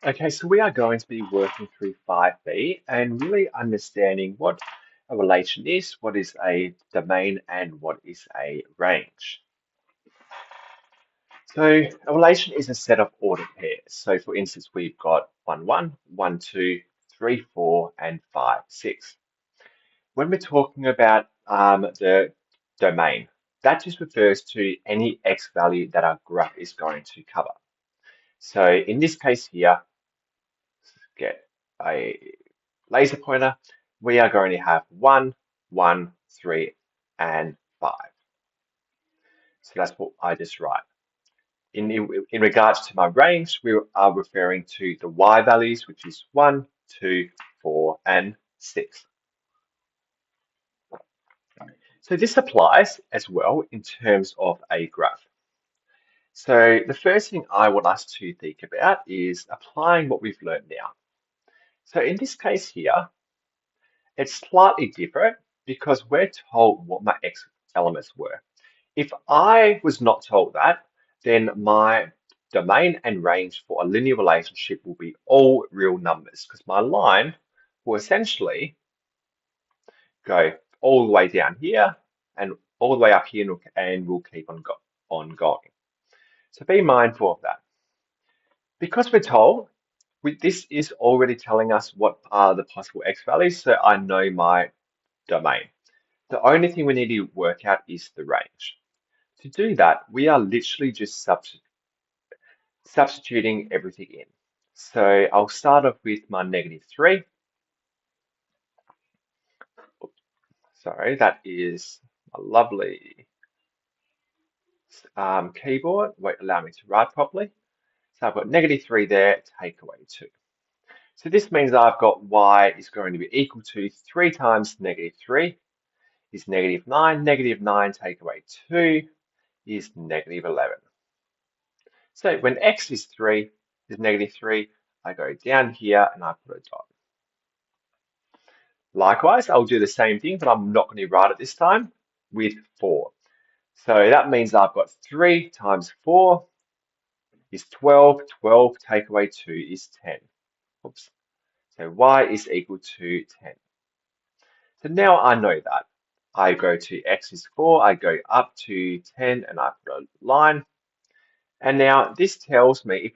Okay, so we are going to be working through 5b and really understanding what a relation is, what is a domain, and what is a range. So a relation is a set of ordered pairs. So for instance, we've got 1, 1, 1, 2, 3, 4, and 5, 6. When we're talking about the domain, that just refers to any x value that our graph is going to cover. So in this case here, get a laser pointer, we are going to have 1, 1, 3, and 5. So that's what I just write. In regards to my range, we are referring to the y values, which is 1, 2, 4, and 6. So this applies as well in terms of a graph. So the first thing I want us to think about is applying what we've learned now. So in this case here, it's slightly different because we're told what my x elements were. If I was not told that, then my domain and range for a linear relationship will be all real numbers because my line will essentially go all the way down here and all the way up here and will keep on going. So be mindful of that. Because we're told this is already telling us what are the possible x values, so I know my domain. The only thing we need to work out is the range. To do that, we are literally just substituting everything in. So I'll start off with my -3. Sorry, that is a lovely keyboard. Won't allow me to write properly. So I've got -3 there, take away 2. So this means I've got y is going to be equal to 3 times -3 is -9. -9 take away 2 is -11. So when x is 3, is -3, I go down here and I put a dot. Likewise, I'll do the same thing, but I'm not going to write it this time with 4. So that means I've got 3 times 4 is 12. 12 take away 2 is 10. Oops. So y is equal to 10. So now I know that. I go to x is 4, I go up to 10 and I put a line. And now this tells me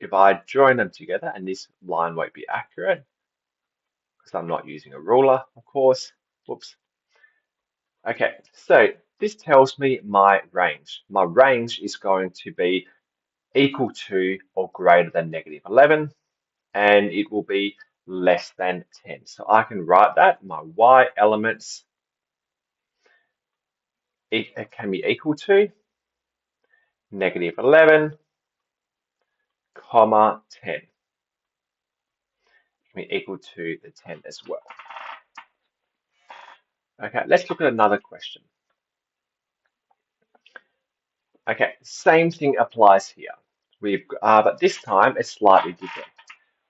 if I join them together, and this line won't be accurate because I'm not using a ruler, of course. Whoops. Okay, so this tells me my range. My range is going to be equal to or greater than -11, and it will be less than 10. So I can write that, my y elements, it can be equal to -11, comma 10. It can be equal to the 10 as well. Okay, let's look at another question. Okay, same thing applies here. But this time it's slightly different.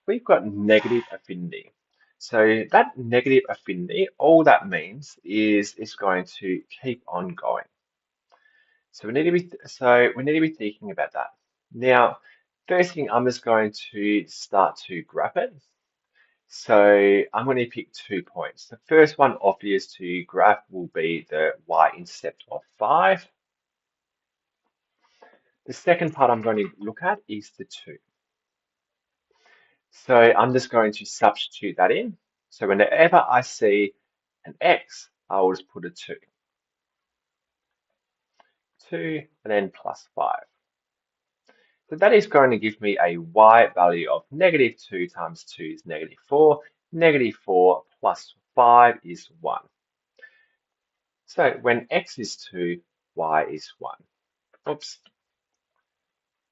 We've got negative affinity. So that negative affinity, all that means is it's going to keep on going. So we need to be thinking about that. Now, first thing I'm just going to start to graph it. So I'm going to pick 2 points. The first one obvious to graph will be the y-intercept of 5. The second part I'm going to look at is the 2. So I'm just going to substitute that in. So whenever I see an x, I will just put a 2. 2 and then plus 5. So that is going to give me a y value of -2 times 2 is -4. -4 plus 5 is 1. So when x is 2, y is 1. Oops.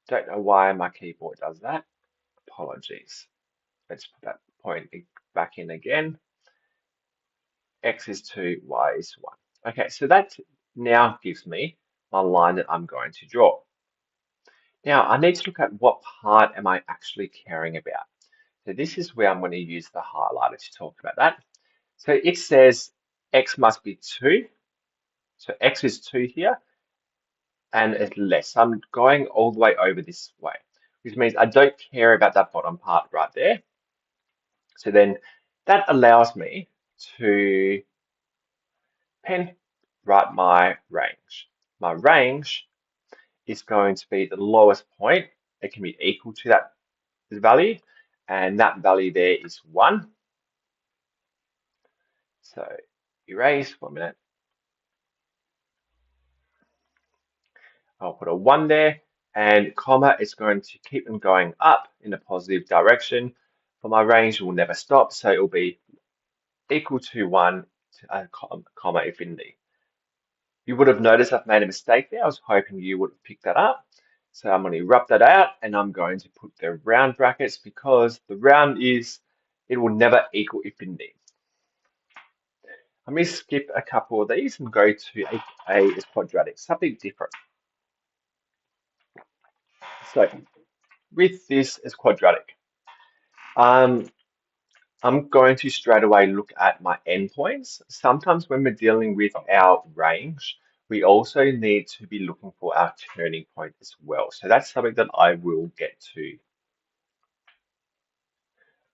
Don't know why my keyboard does that. Apologies. Let's put that point back in again. X is 2, y is 1. Okay, so that now gives me my line that I'm going to draw. Now, I need to look at what part am I actually caring about. So this is where I'm going to use the highlighter to talk about that. So it says x must be 2. So x is 2 here and it's less. I'm going all the way over this way. which means I don't care about that bottom part right there. So then that allows me to pen write my range. My range is going to be the lowest point. It can be equal to that value, and that value there is 1. So erase 1 minute. I'll put a 1 there, and comma is going to keep them going up in a positive direction. For my range, it will never stop, so it will be equal to 1 to comma infinity. You would have noticed I've made a mistake there. I was hoping you would have picked that up. So I'm going to rub that out, and I'm going to put the round brackets because the round it will never equal infinity. Let me skip a couple of these and go to a quadratic, something different. So with this as quadratic, I'm going to straight away look at my endpoints. Sometimes when we're dealing with our range, we also need to be looking for our turning point as well. So that's something that I will get to.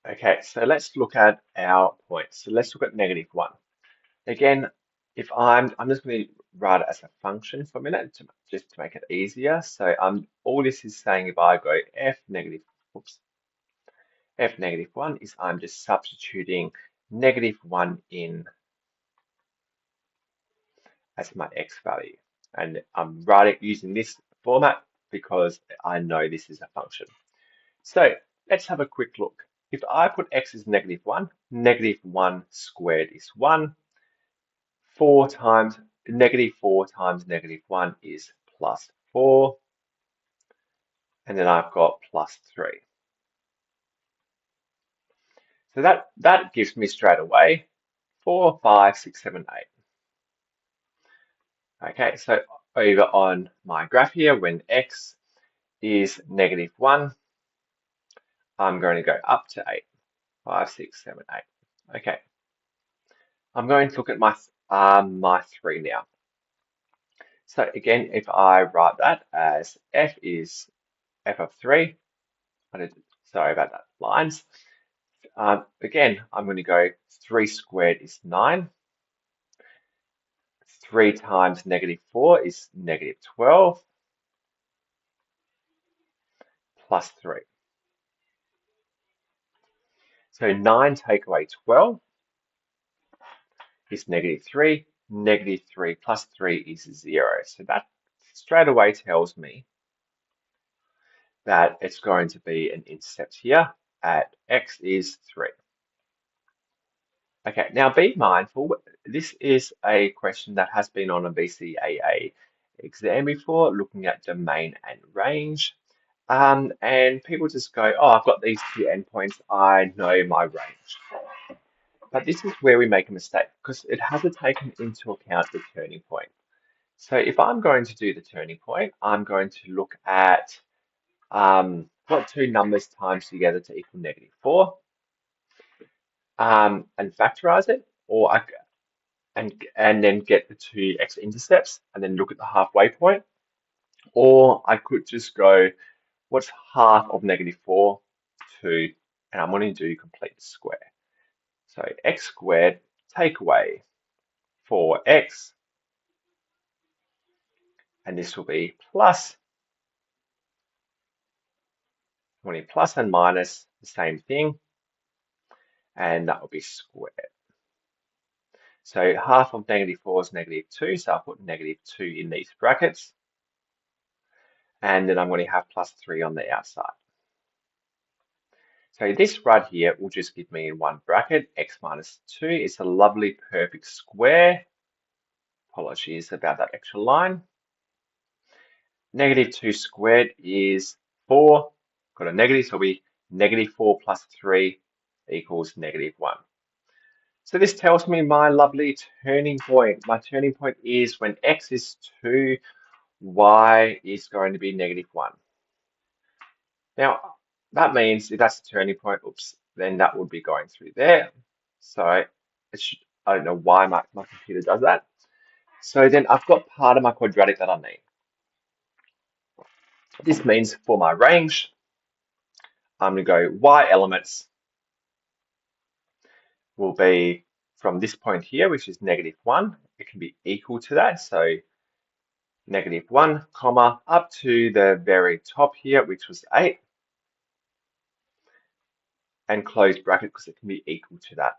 Okay, so let's look at our points. So let's look at -1. Again, if I'm just going to write it as a function for a minute just to make it easier. So all this is saying if I go f -1 is I'm just substituting -1 in as my x value. And I'm writing using this format because I know this is a function. So let's have a quick look. If I put x as -1, -1 squared is 1. 4 times -4 times -1 is +4. And then I've got +3. So that gives me straight away 4, 5, 6, 7, 8. Okay, so over on my graph here, when x is -1, I'm going to go up to 8. 5, 6, 7, 8. Okay, I'm going to look at my 3 now. So again, if I write that as f of 3, sorry about that, lines. Again, I'm going to go 3 squared is 9. 3 times -4 is -12 plus 3. So 9 take away 12 is -3. -3 plus 3 is 0. So that straight away tells me that it's going to be an intercept here at x is 3. Okay, now be mindful, this is a question that has been on a BCAA exam before, looking at domain and range. And people just go, oh, I've got these 2 endpoints, I know my range. But this is where we make a mistake because it hasn't taken into account the turning point. So if I'm going to do the turning point, I'm going to look at what 2 numbers times together to equal -4. And factorize it, and then get the 2 x-intercepts and then look at the halfway point. Or I could just go, what's half of -4? 2, and I'm going to do complete the square. So x squared take away 4x, and this will be plus, plus and minus the same thing, and that will be squared. So half of -4 is -2, so I'll put -2 in these brackets. And then I'm going to have +3 on the outside. So this right here will just give me in one bracket, x minus 2 is a lovely perfect square. Apologies about that extra line. -2 squared is 4. Got a negative, so we -4 plus 3 equals -1. So this tells me my lovely turning point. My turning point is when x is 2, y is going to be -1. Now, that means if that's the turning point, oops, then that would be going through there. So I don't know why my computer does that. So then I've got part of my quadratic that I need. This means for my range, I'm going to go y elements will be from this point here, which is -1. It can be equal to that. So -1, comma, up to the very top here, which was 8, and close bracket because it can be equal to that.